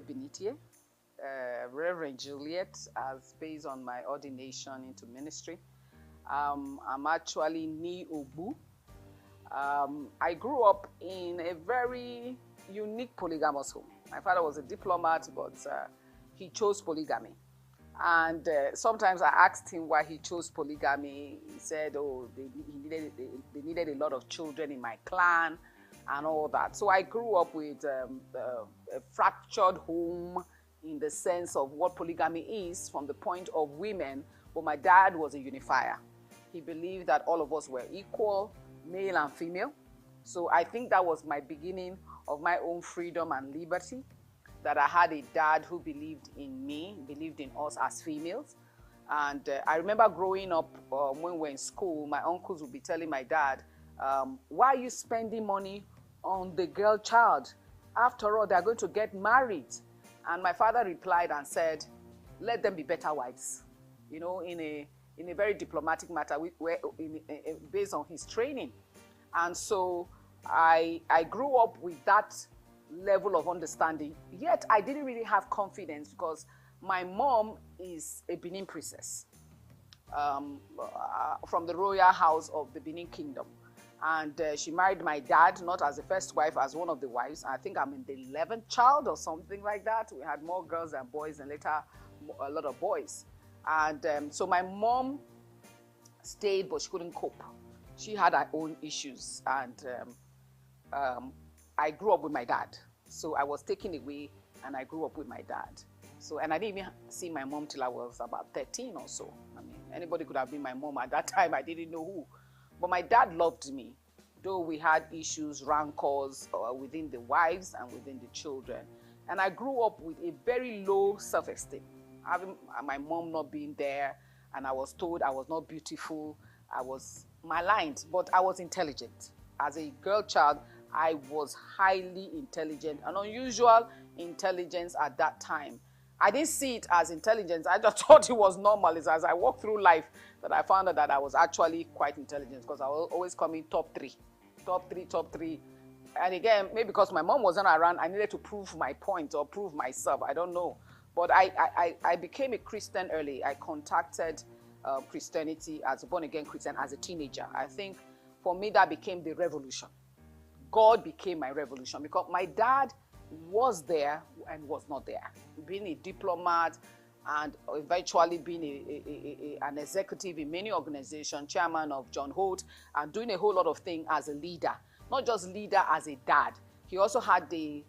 attended Binitie. Reverend Juliet, as based on my ordination into ministry. I'm actually Ni Obu. I grew up in a very unique polygamous home. My father was a diplomat, but he chose polygamy. And sometimes I asked him why he chose polygamy. He said, oh, they needed a lot of children in my clan and all that. So I grew up with a fractured home in the sense of what polygamy is from the point of women, but my dad was a unifier. He believed that all of us were equal, male and female. So I think that was my beginning of my own freedom and liberty, that I had a dad who believed in me, believed in us as females. And I remember growing up when we were in school, my uncles would be telling my dad, why are you spending money on the girl child? After all, they're going to get married. And my father replied and said, let them be better wives. You know, in a very diplomatic matter, based on his training. And so I grew up with that level of understanding. Yet I didn't really have confidence because my mom is a Benin princess from the royal house of the Benin Kingdom. And she married my dad, not as the first wife, as one of the wives. I think I'm in the 11th child or something like that. We had more girls than boys, and later a lot of boys. And so my mom stayed, but she couldn't cope. She had her own issues. And I grew up with my dad. So I was taken away, and I grew up with my dad. So, and I didn't even see my mom till I was about 13 or so. I mean, anybody could have been my mom at that time. I didn't know who. But my dad loved me, though we had issues, rancors within the wives and within the children. And I grew up with a very low self-esteem, having my mom not being there, and I was told I was not beautiful. I was maligned, but I was intelligent. As a girl child, I was highly intelligent, an unusual intelligence at that time. I didn't see it as intelligence. I just thought it was normal. It's as I walked through life that I found out that I was actually quite intelligent, because I was always coming top three. And again, maybe because my mom wasn't around, I needed to prove my point or prove myself. I don't know. But I became a Christian early. I contacted Christianity as a born-again Christian as a teenager. I think for me that became the revolution. God became my revolution, because my dad was there and was not there. Being a diplomat and eventually being an executive in many organizations, chairman of John Holt, and doing a whole lot of things as a leader. Not just leader as a dad. He also had to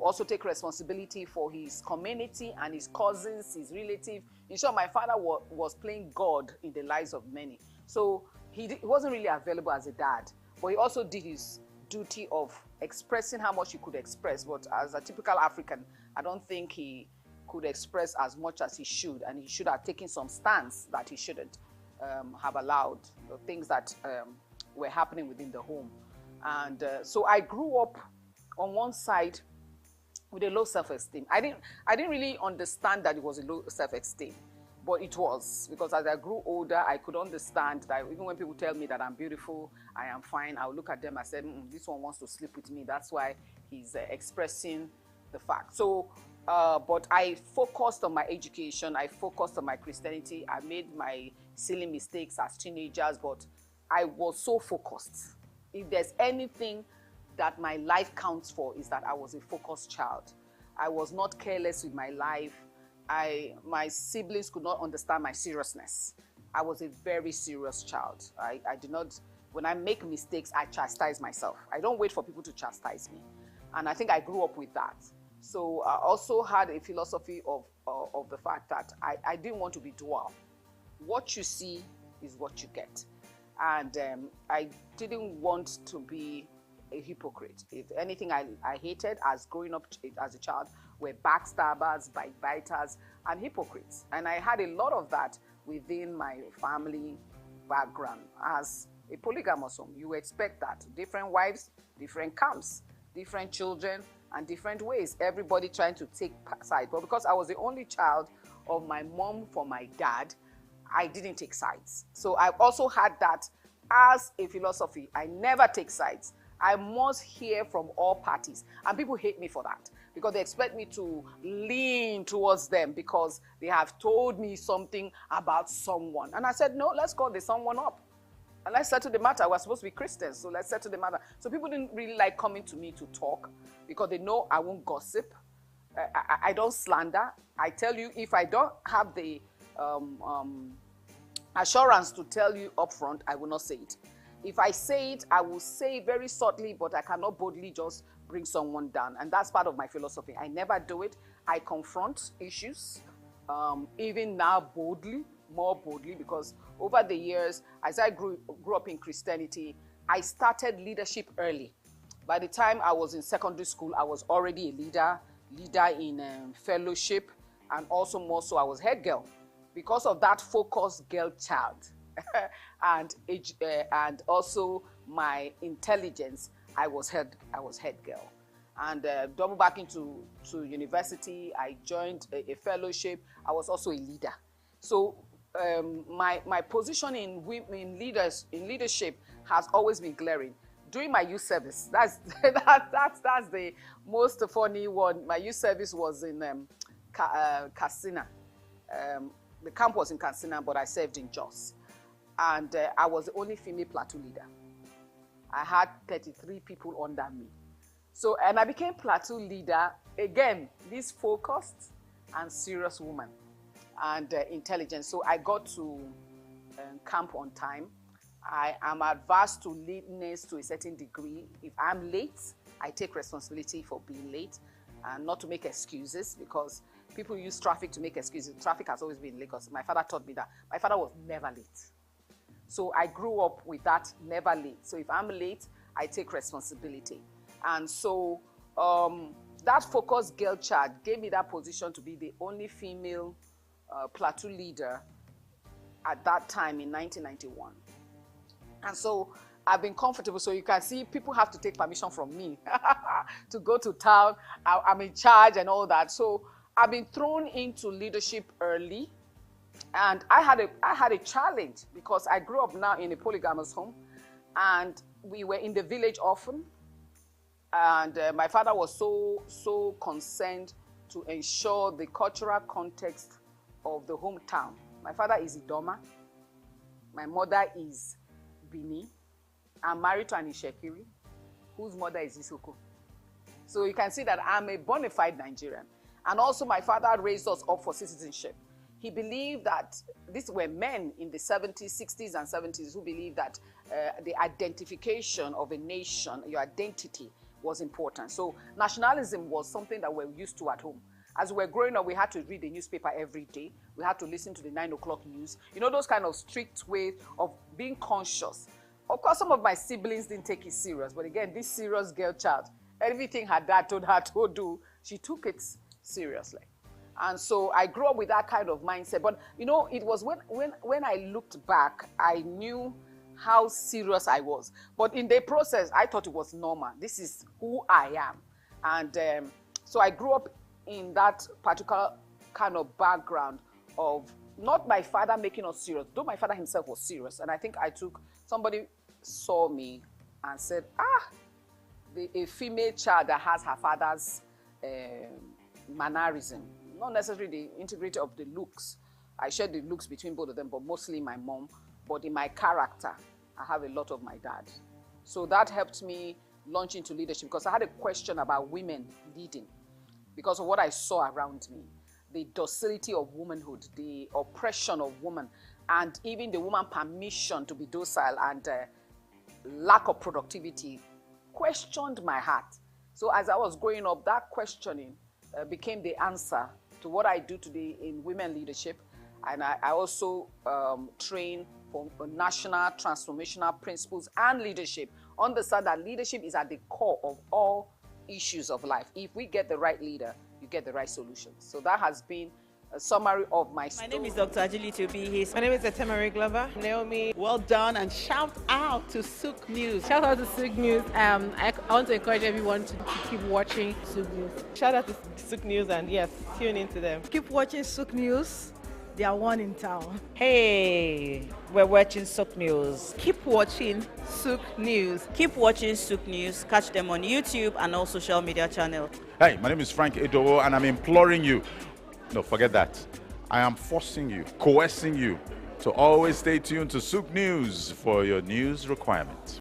also take responsibility for his community and his cousins, his relatives. In short, my father was playing God in the lives of many. So he wasn't really available as a dad, but he also did his duty of expressing how much he could express. But as a typical African, I don't think he could express as much as he should, and he should have taken some stance that he shouldn't have allowed, the things that were happening within the home. And so I grew up on one side with a low self-esteem. I didn't really understand that it was a low self-esteem, but it was, because as I grew older, I could understand that even when people tell me that I'm beautiful, I am fine, I'll look at them and say, this one wants to sleep with me. That's why he's expressing the fact. So, but I focused on my education. I focused on my Christianity. I made my silly mistakes as teenagers, but I was so focused. If there's anything that my life counts for, is that I was a focused child. I was not careless with my life. My siblings could not understand my seriousness. I was a very serious child. I did not, when I make mistakes, I chastise myself. I don't wait for people to chastise me. And I think I grew up with that. So I also had a philosophy of the fact that I didn't want to be dual. What you see is what you get. And I didn't want to be a hypocrite. If anything I hated as growing up as a child were backstabbers, backbiters, and hypocrites. And I had a lot of that within my family background. As a polygamous home, you expect that. Different wives, different camps, different children, and different ways. Everybody trying to take sides. But because I was the only child of my mom for my dad, I didn't take sides. So I also had that as a philosophy. I never take sides. I must hear from all parties. And people hate me for that. because they expect me to lean towards them because they have told me something about someone. And I said, no, let's call the someone up. And let's settle the matter. We're supposed to be Christians, so let's settle the matter. So people didn't really like coming to me to talk because they know I won't gossip. I don't slander. I tell you, if I don't have the assurance to tell you upfront, I will not say it. If I say it, I will say very subtly, but I cannot boldly just bring someone down. And that's part of my philosophy. I never do it. I confront issues, even now boldly, more boldly, because over the years, as I grew up in Christianity, I started leadership early. By the time I was in secondary school, I was already a leader in fellowship, and also more so I was head girl. Because of that focused girl child and also my intelligence, I was head girl. And double back into university, I joined a fellowship. I was also a leader. So my position in leadership has always been glaring. During my youth service, that's the most funny one. My youth service was in Katsina. The camp was in Katsina, but I served in Jos. And I was the only female platoon leader. I had 33 people under me. So, and I became platoon leader, again, this focused and serious woman and intelligent. So I got to camp on time. I am adverse to lateness to a certain degree. If I'm late, I take responsibility for being late and not to make excuses, because people use traffic to make excuses. Traffic has always been in Lagos. My father taught me that. My father was never late. So I grew up with that, never late. So if I'm late, I take responsibility. And so that focused girl child gave me that position to be the only female platoon leader at that time in 1991. And so I've been comfortable. So you can see people have to take permission from me to go to town. I'm in charge and all that. So I've been thrown into leadership early. And I had a challenge because I grew up now in a polygamous home. And we were in the village often. And my father was so concerned to ensure the cultural context of the hometown. My father is Idoma. My mother is Bini. I'm married to an Ishekiri, whose mother is Souq. So you can see that I'm a bona fide Nigerian. And also my father raised us up for citizenship. He believed that these were men in the 70s, 60s, and 70s who believed that the identification of a nation, your identity, was important. So nationalism was something that we're used to at home. As we were growing up, we had to read the newspaper every day. We had to listen to the 9 o'clock news. You know, those kind of strict ways of being conscious. Of course, some of my siblings didn't take it serious. But again, this serious girl child, everything her dad told her to do, she took it seriously. And so I grew up with that kind of mindset. But, you know, it was when I looked back, I knew how serious I was. But in the process, I thought it was normal. This is who I am. And so I grew up in that particular kind of background of not my father making us serious, though my father himself was serious. And I think somebody saw me and said, a female child that has her father's mannerism, not necessarily the integrity of the looks. I shared the looks between both of them, but mostly my mom. But in my character, I have a lot of my dad. So that helped me launch into leadership, because I had a question about women leading because of what I saw around me. The docility of womanhood, the oppression of women, and even the woman permission to be docile and lack of productivity questioned my heart. So as I was growing up, that questioning became the answer to what I do today in women leadership. And I also train for national transformational principles and leadership. Understand that leadership is at the core of all issues of life. If we get the right leader, you get the right solutions. So that has been a summary of my story. My name is Dr. Juliet. My name is Etemari Glover. Naomi, well done, and shout out to Souq News. Shout out to Souq News. I want to encourage everyone to keep watching Souq News. Shout out to Souq News, and yes, tune into them. Keep watching Souq News. They are one in town. Hey, we're watching Souq News. Keep watching Souq News. Keep watching Souq News. Catch them on YouTube and all social media channels. Hey, my name is Frank Edowo, and I'm imploring you. No, forget that. I am forcing you, coercing you to always stay tuned to Souq News for your news requirements.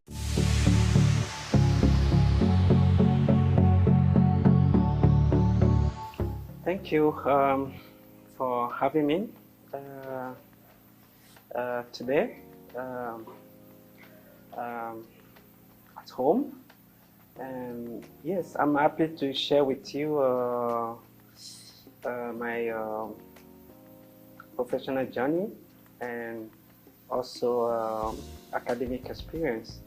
Thank you for having me today at home. And yes, I'm happy to share with you my professional journey and also academic experience.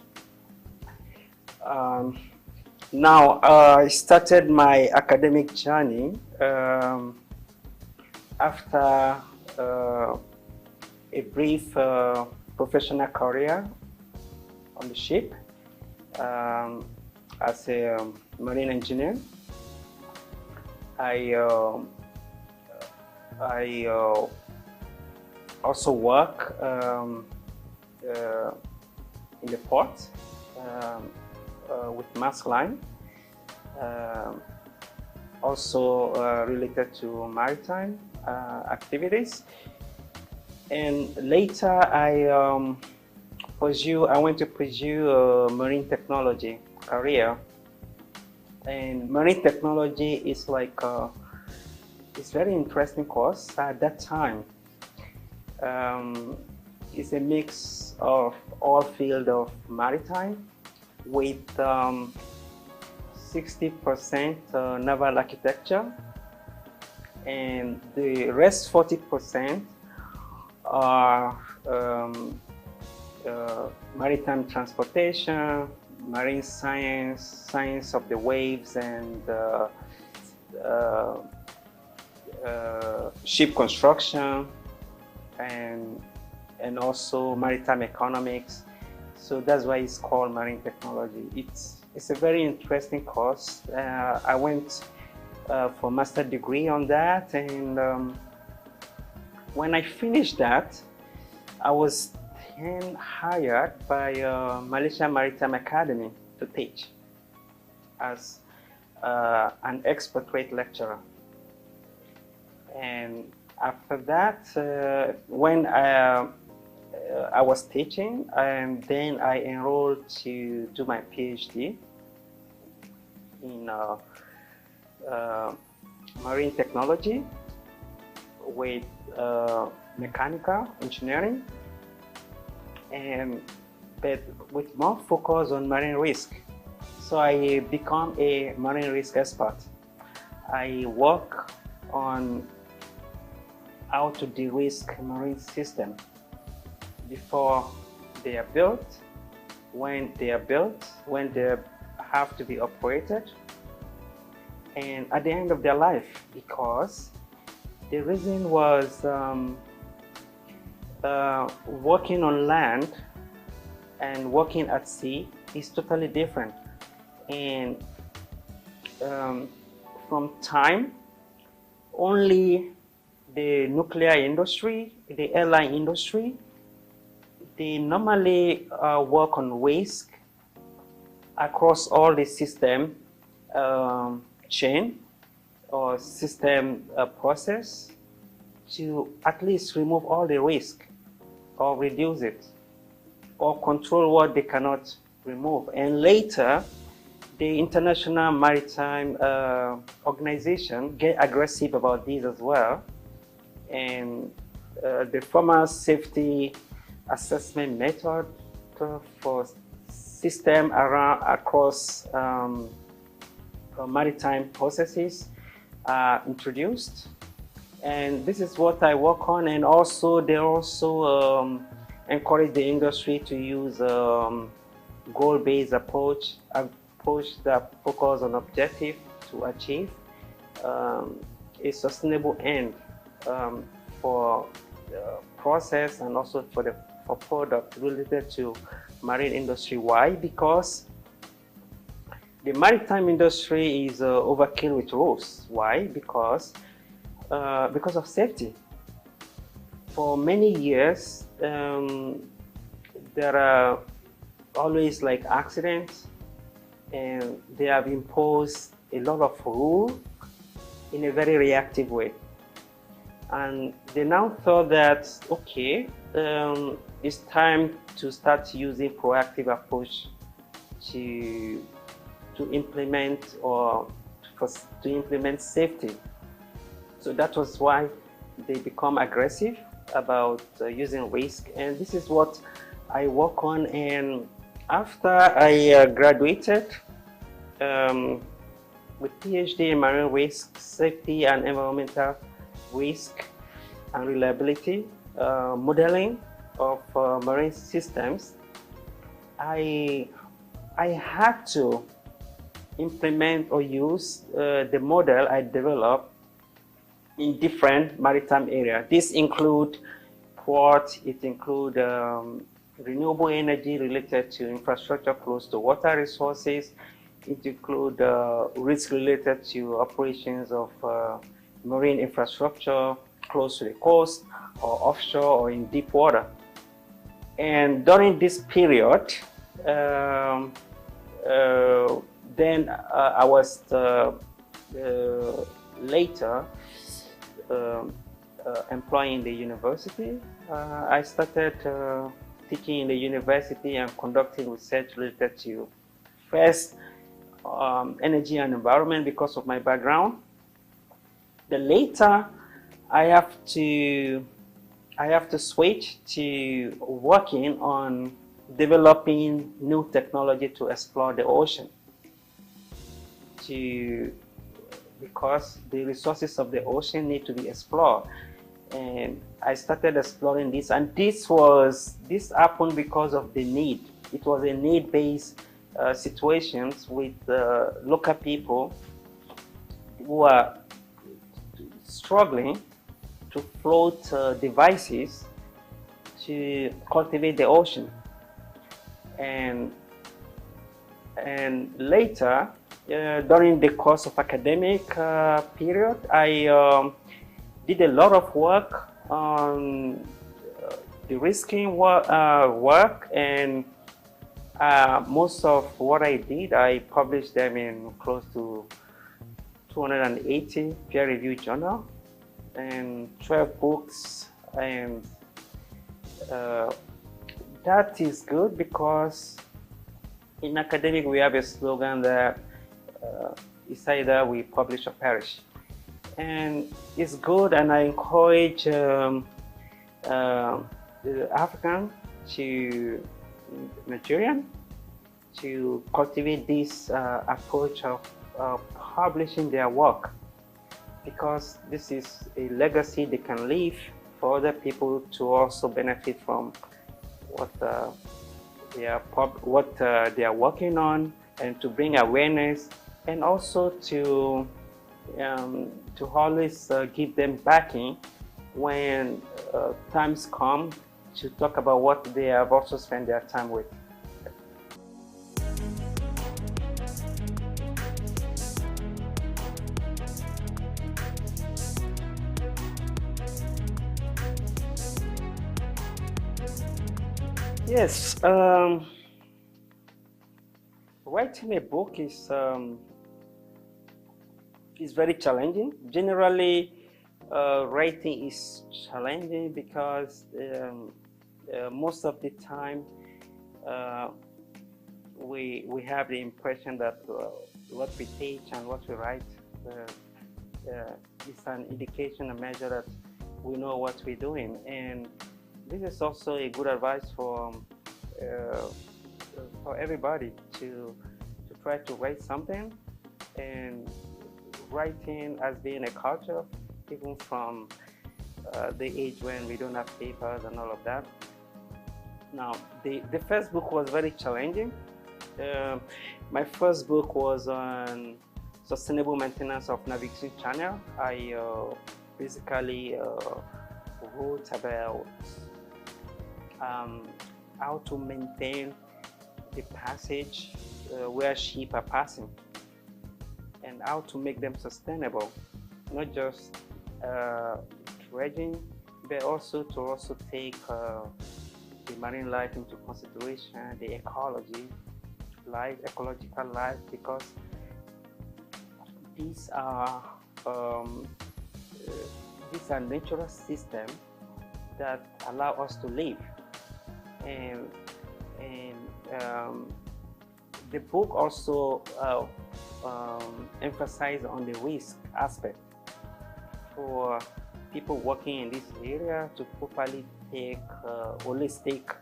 Now, I started my academic journey after a brief professional career on the ship as a marine engineer. I also work in the port with Maersk Line, also related to maritime activities. And later I went to pursue a marine technology career. And marine technology is like it's very interesting course at that time. It's a mix of all field of maritime with 60% naval architecture, and the rest 40% are maritime transportation, marine science, science of the waves, and ship construction, and also maritime economics. So that's why it's called marine technology. It's a very interesting course. I went for a master's degree on that, and when I finished that, I was then hired by Malaysia Maritime Academy to teach as an expatriate lecturer. And after that, when I was teaching, and then I enrolled to do my PhD in marine technology with mechanical engineering, but with more focus on marine risk. So I become a marine risk expert. I work on how to de-risk marine system before they are built, when they are built, when they have to be operated, and at the end of their life, because the reason was working on land and working at sea is totally different. And from time, only the nuclear industry, the airline industry, they normally work on risk across all the system chain or system process to at least remove all the risk or reduce it or control what they cannot remove. And later, the International Maritime Organization get aggressive about this as well. And the former safety assessment method for system across maritime processes are introduced, and this is what I work on. And also they also encourage the industry to use goal-based approach that focus on objective to achieve a sustainable end for process and also for product related to marine industry. Why? Because the maritime industry is overkill with rules. Why? Because of safety. for many years, there are always like accidents, and they have imposed a lot of rules in a very reactive way. And they now thought that, okay, it's time to start using proactive approach to implement to implement safety. So that was why they become aggressive about using risk, and this is what I work on. And after I graduated with PhD in marine risk, safety and environmental risk and reliability modeling of marine systems, I had to implement or use the model I developed in different maritime areas. This include port, it include renewable energy related to infrastructure close to water resources, it include risk related to operations of marine infrastructure close to the coast or offshore or in deep water. And during this period, then I was later employing in the university. I started teaching in the university and conducting research related to first energy and environment because of my background. Then later, I have to switch to working on developing new technology to explore the ocean. Because the resources of the ocean need to be explored. And I started exploring this, and this happened because of the need. It was a need-based situations with local people who are struggling to float devices to cultivate the ocean. And later, during the course of academic period, I did a lot of work on de-risking work, and most of what I did, I published them in close to 280 peer-reviewed journals and 12 books. And that is good because in academic we have a slogan that it's either we publish or perish. And it's good, and I encourage the African to Nigerian to cultivate this approach of publishing their work, because this is a legacy they can leave for other people to also benefit from what they are working on, and to bring awareness, and also to always give them backing when times come to talk about what they have also spent their time with. Yes, writing a book is very challenging. Generally, writing is challenging because most of the time we have the impression that what we teach and what we write is an indication, a measure that we know what we're doing. And this is also a good advice for everybody to try to write something. And writing has been a culture, even from the age when we don't have papers and all of that. Now, the first book was very challenging. My first book was on sustainable maintenance of navigation channel. I basically wrote about how to maintain the passage where ships are passing, and how to make them sustainable, not just dredging but also to take the marine life into consideration, the ecological life, because these are natural systems that allow us to live, and the book also emphasizes on the risk aspect for people working in this area to properly take holistic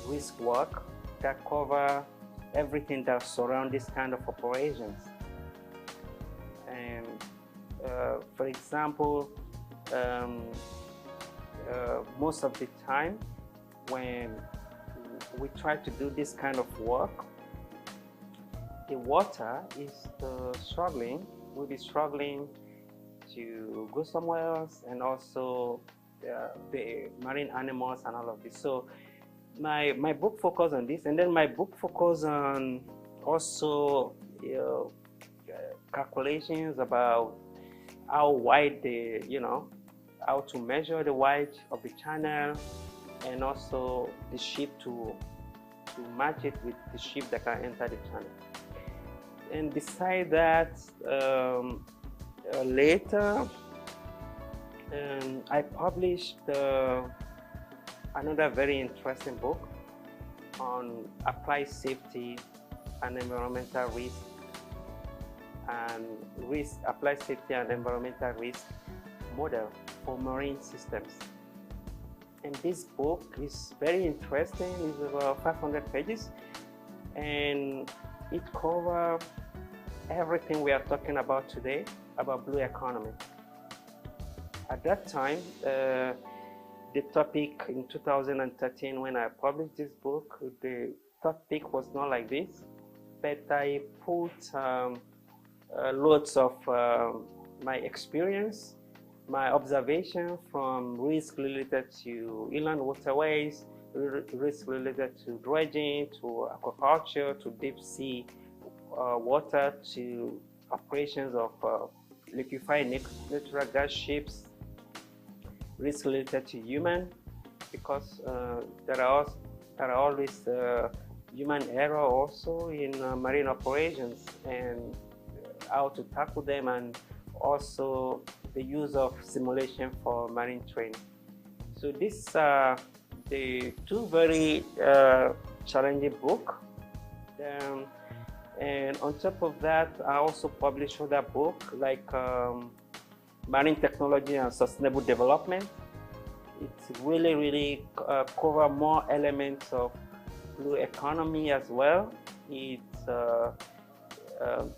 risk work that cover everything that surrounds this kind of operations. And for example, most of the time when we try to do this kind of work, the water is struggling. We'll be struggling to go somewhere else, and also the marine animals and all of this. So my book focused on this, and then my book focused on also calculations about how wide how to measure the width of the channel, and also the ship to match it with the ship that can enter the channel. And beside that, later I published another very interesting book on applied safety and environmental risk, and applied safety and environmental risk model for marine systems. And this book is very interesting. It's about 500 pages, and it covers everything we are talking about today about blue economy. At that time, the topic in 2013, when I published this book, the topic was not like this, but I put loads of my experience, my observation from risk related to inland waterways, risk related to dredging, to aquaculture, to deep sea water, to operations of liquefied natural gas ships, risk related to human, because there are always human error also in marine operations, and how to tackle them, and also the use of simulation for marine training. So these are the two very challenging books. And on top of that, I also published other book like Marine Technology and Sustainable Development. It really cover more elements of blue economy as well. It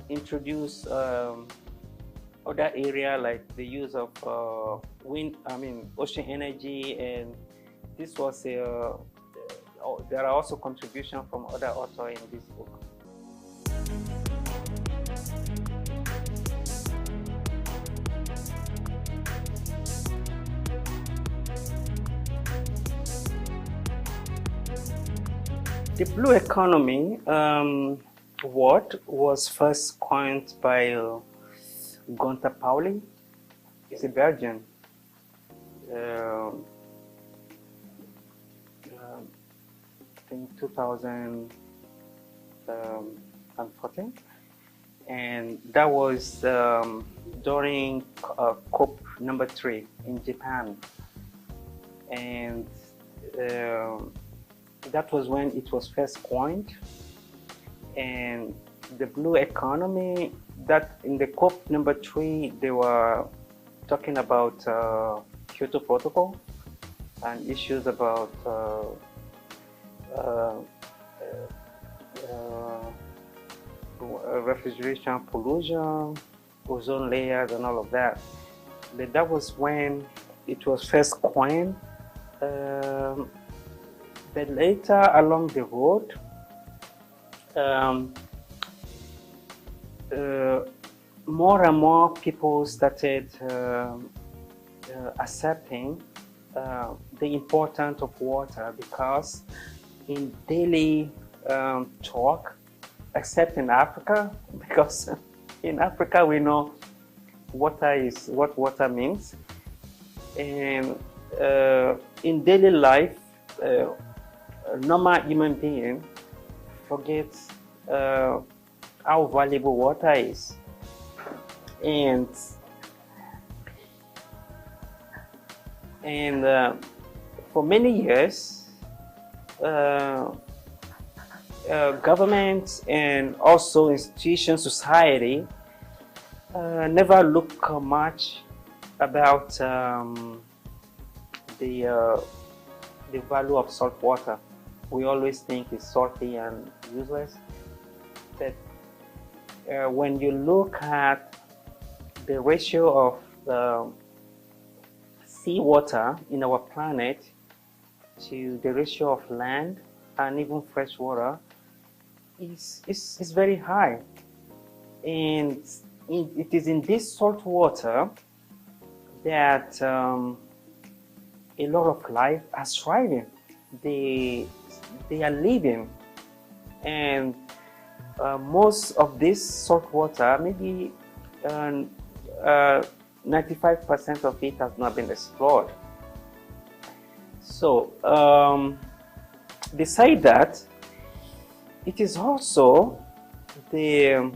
introduce other area like the use of ocean energy, and this was there are also contributions from other authors in this book. The blue economy word was first coined by Gunther Pauli. He's a Belgian. In 2014, and that was during COP number 3 in Japan, and that was when it was first coined. And the blue economy, that in the COP number 3, they were talking about Kyoto Protocol and issues about refrigeration, pollution, ozone layers, and all of that. But that was when it was first coined. But later along the road, more and more people started accepting the importance of water, because in daily talk, except in Africa, because in Africa we know what water means, And in daily life, a normal human being forgets how valuable water is. And for many years, governments and also institutions, society never look much about the value of salt water. We always think it's salty and useless, but when you look at the ratio of seawater in our planet to the ratio of land and even fresh water, is very high. And it is in this salt water that a lot of life are thriving. They are living, and most of this salt water, maybe 95% of it has not been explored. So beside that, it is also the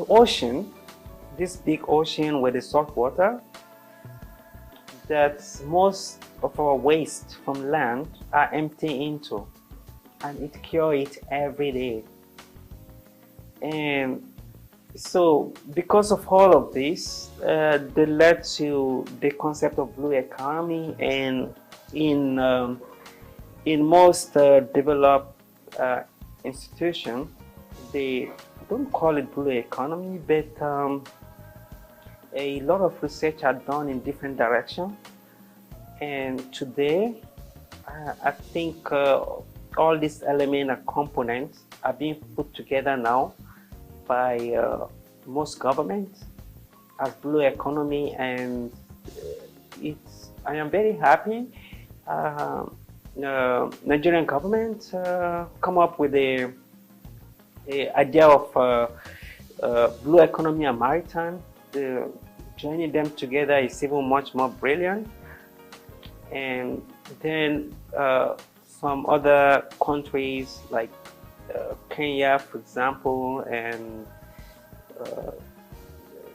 ocean, this big ocean with the salt water, that most of our waste from land are empty into, and it cures it every day. And so because of all of this, they led to the concept of blue economy, and in most developed institutions, they don't call it blue economy, but a lot of research are done in different directions. And today, I think all these elements and components are being put together now by most governments as blue economy, and I am very happy. Nigerian government come up with a idea of blue economy and maritime. Joining them together is even much more brilliant. And then some other countries like Kenya, for example, and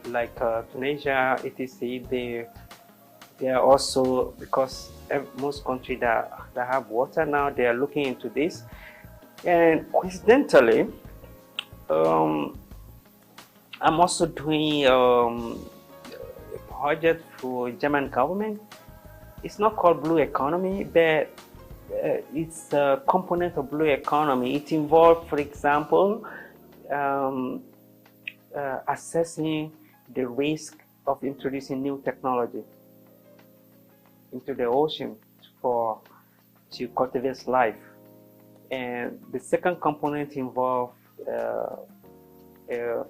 like Tunisia, etc. They are also, because most countries that have water now, they are looking into this. And coincidentally, I'm also doing a project for German government. It's not called blue economy, but it's a component of blue economy. It involves, for example, assessing the risk of introducing new technology into the ocean to cultivate life. And the second component involves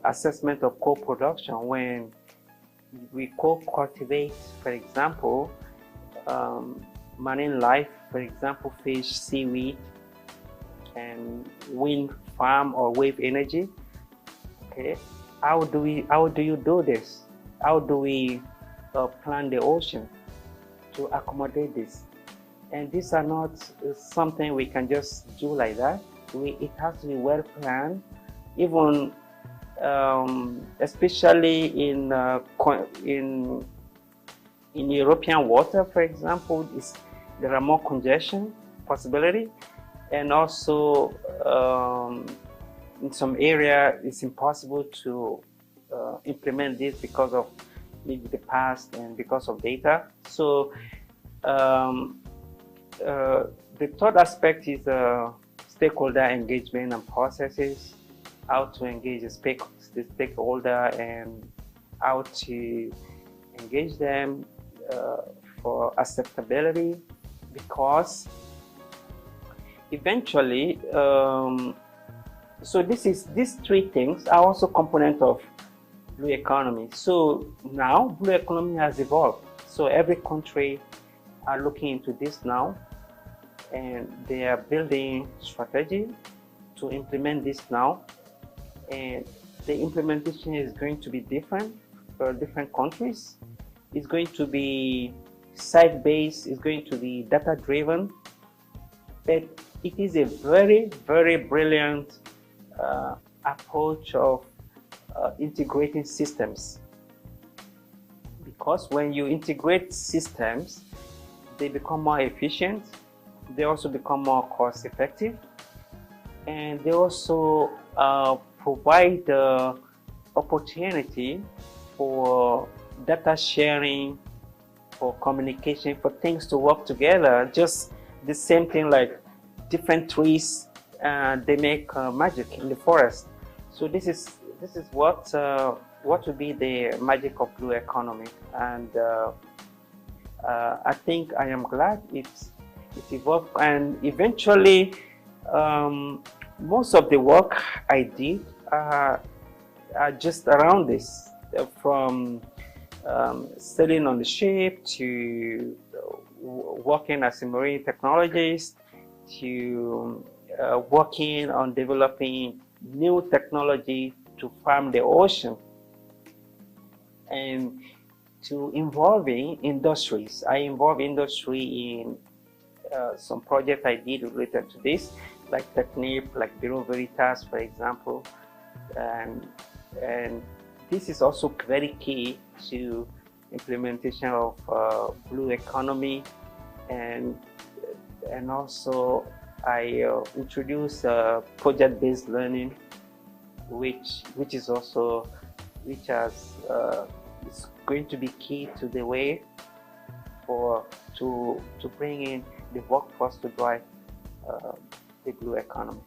assessment of co-production, when we co-cultivate, for example, marine life, for example, fish, seaweed, and wind farm or wave energy. Okay, how do you do this? How do we plan the ocean to accommodate this? And these are not something we can just do like that. It has to be well planned, even especially in European water, for example. There are more congestion possibility, and also in some area it's impossible to implement this because of maybe the past and because of data. So the third aspect is stakeholder engagement and processes, how to engage the stakeholder and how to engage them for acceptability, because eventually, so these three things are also component of blue economy. So now blue economy has evolved. So every country are looking into this now, and they are building strategy to implement this now. And the implementation is going to be different for different countries. It's going to be site-based, it's going to be data-driven, but it is a very, very brilliant approach of integrating systems. Because when you integrate systems, they become more efficient, they also become more cost-effective, and they also provide opportunity for data sharing, for communication, for things to work together. Just the same thing like different trees, they make magic in the forest. So this is what would be the magic of blue economy, and I think I am glad it evolved, and eventually most of the work I did are just around this, from sailing on the ship to working as a marine technologist to working on developing new technology to farm the ocean, and to involving industries. I involve industry in some projects I did related to this, like Technip, like Bureau Veritas, for example, and this is also very key to implementation of blue economy, and also I introduce project-based learning, which is going to be key to the way to bring in the workforce to drive the blue economy.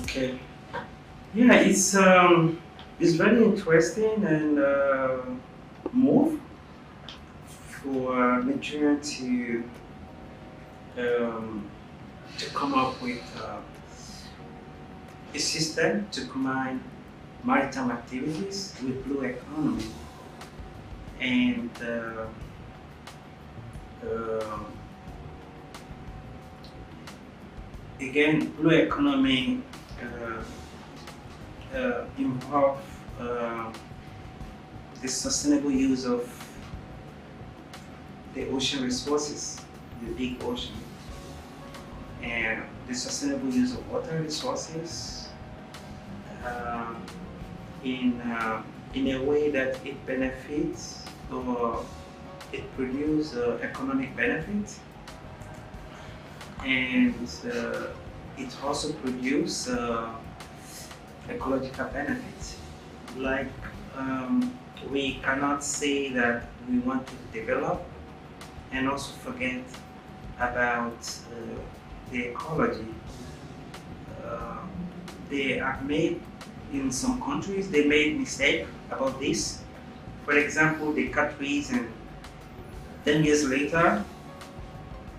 Okay. Yeah, it's very interesting and move for Nigeria to come up with a system to combine maritime activities with blue economy, and again, blue economy involve the sustainable use of the ocean resources, the big ocean, and the sustainable use of water resources in a way that it benefits or it produces economic benefit, and it also produces ecological benefits. Like we cannot say that we want to develop and also forget about the ecology. They have made, in some countries, they made mistake about this. For example, they cut trees, and 10 years later,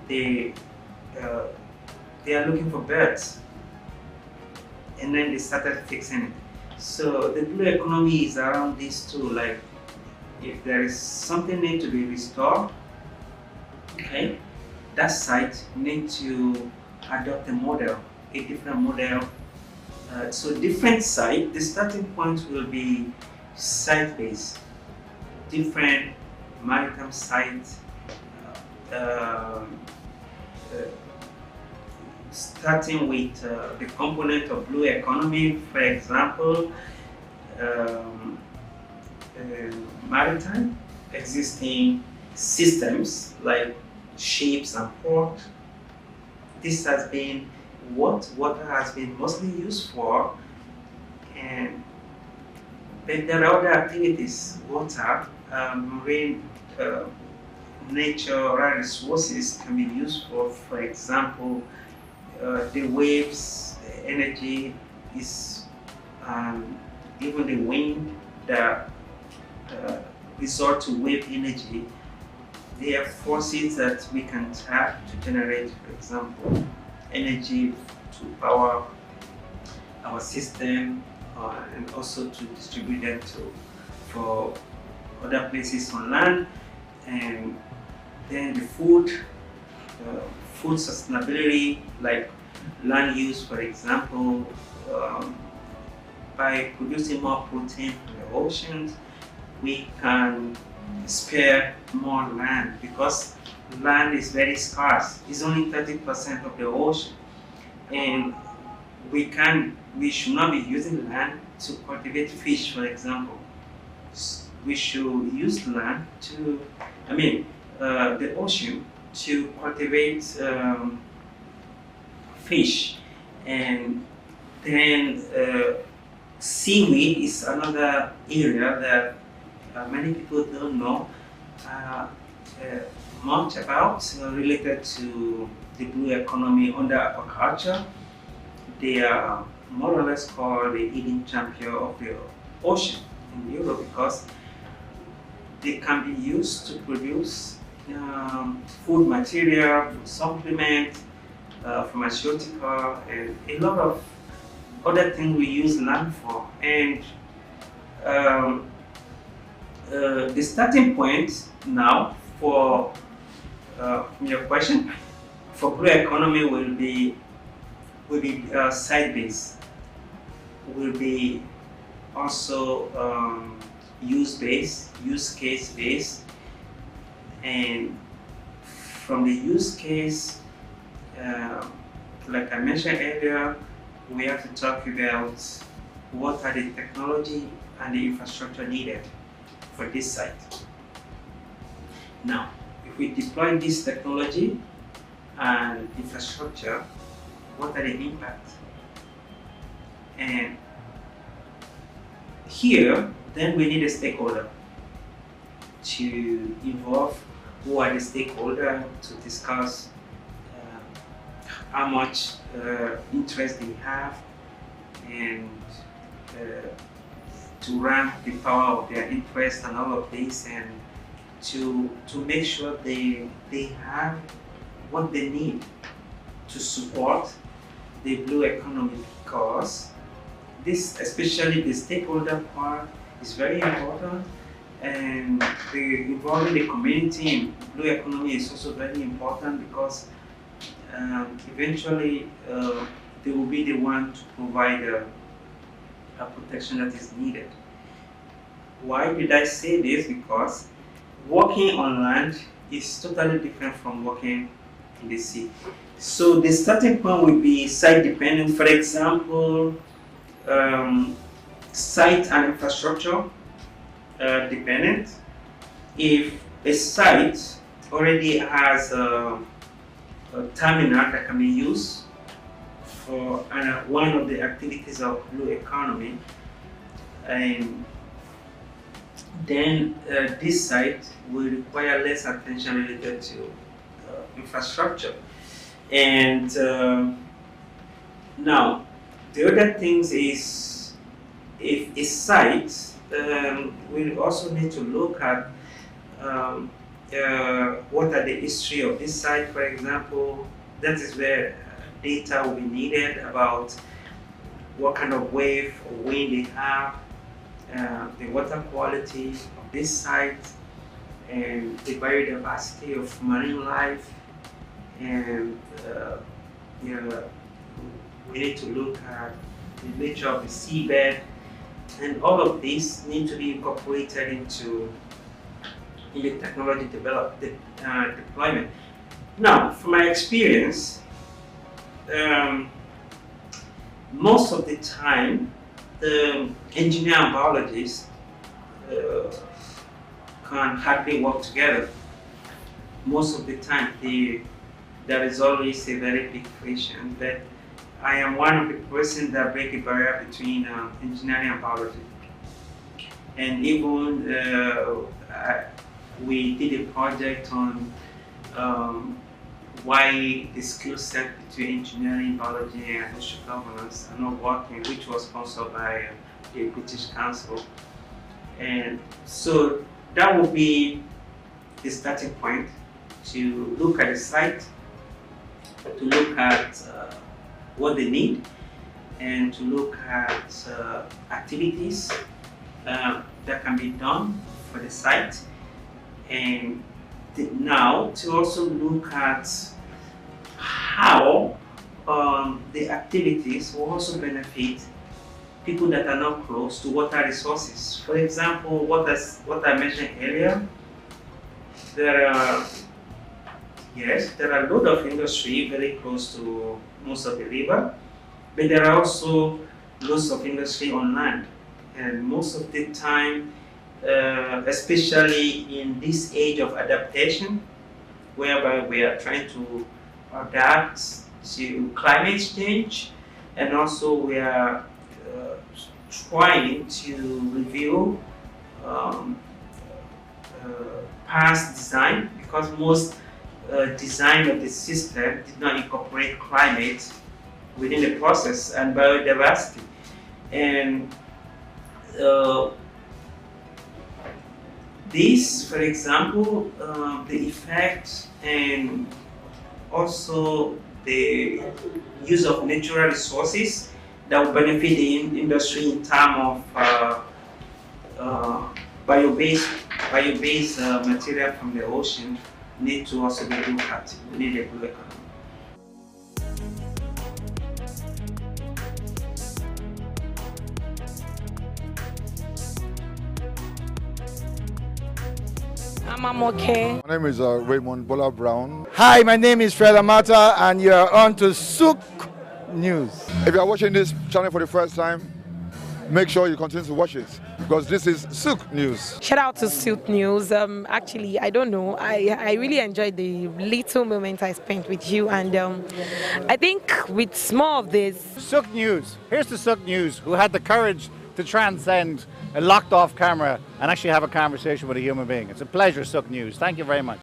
they are looking for birds, and then they started fixing it. So the blue economy is around this too. Like, if there is something need to be restored, okay, that site need to adopt a model, a different model. So different site, the starting point will be site-based, different maritime sites, starting with the component of blue economy, for example, maritime existing systems like ships and port. This has been what water has been mostly used for, and but there are other activities, water, marine, natural resources can be used for example, the waves, the energy is, even the wind that resort to wave energy. They are forces that we can tap to generate, for example, energy to power our system, and also to distribute them for other places on land. And then the food food sustainability, like land use, for example, by producing more protein from the oceans, we can spare more land because land is very scarce. It's only 30% of the ocean, and we should not be using land to cultivate fish, for example. We should use land to, the ocean to cultivate fish. And then seaweed is another area that many people don't know much about, related to the blue economy under aquaculture. They are more or less called the hidden champion of the ocean in Europe because they can be used to produce food material, supplement, pharmaceutical, and a lot of other things we use land for. And the starting point now for from your question for blue economy will be site-based, will be also use-based, use case-based, and from the use case, like I mentioned earlier, we have to talk about what are the technology and the infrastructure needed for this site. Now, if we deploy this technology and infrastructure, what are the impacts? And here, then we need a stakeholder to involve. Who are the stakeholders to discuss how much interest they have, and to rank the power of their interest and all of this, and to make sure they have what they need to support the blue economy, because this, especially the stakeholder part, is very important, and involving the community in blue economy is also very important because eventually they will be the one to provide a protection that is needed. Why did I say this? Because working on land is totally different from working in the sea. So the starting point will be site dependent. For example, site and infrastructure dependent. If a site already has a terminal that can be used for one of the activities of blue economy, and then this site will require less attention related to infrastructure. And now, the other things is, if a site we also need to look at what are the history of this site, for example. That is where data will be needed about what kind of wave or wind they have, the water quality of this site, and the biodiversity of marine life, and we need to look at the nature of the seabed, and all of these need to be incorporated into the technology deployment. Now, from my experience, most of the time, the engineer and biologists can hardly work together. Most of the time, there is always a very big friction. But I am one of the persons that break a barrier between engineering and biology. And even we did a project on why the skill set between engineering, biology, and social governance are not working, which was sponsored by the British Council. And so that would be the starting point, to look at the site, to look at what they need, and to look at activities that can be done for the site. And now to also look at how the activities will also benefit people that are not close to water resources. For example, what I mentioned earlier, there are a lot of industry very close to most of the river, but there are also lots of industry on land. And most of the time, especially in this age of adaptation, whereby we are trying to adapt to climate change, and also we are trying to review past design, because most design of the system did not incorporate climate within the process and biodiversity. And this, for example, the effect and also the use of natural resources that will benefit the industry in terms of bio-based material from the ocean need to also be looked at. We need a blue economy. I'm okay. My name is Raymond Bola Brown. Hi, my name is Fred Amata, and you are on to Souq News. If you are watching this channel for the first time, make sure you continue to watch it, because this is Souq News. Shout out to Souq News. Actually, I don't know. I really enjoyed the little moment I spent with you, and I think with more of this. Souq News. Here's the Souq News, who had the courage to transcend a locked-off camera and actually have a conversation with a human being. It's a pleasure, Souq News. Thank you very much.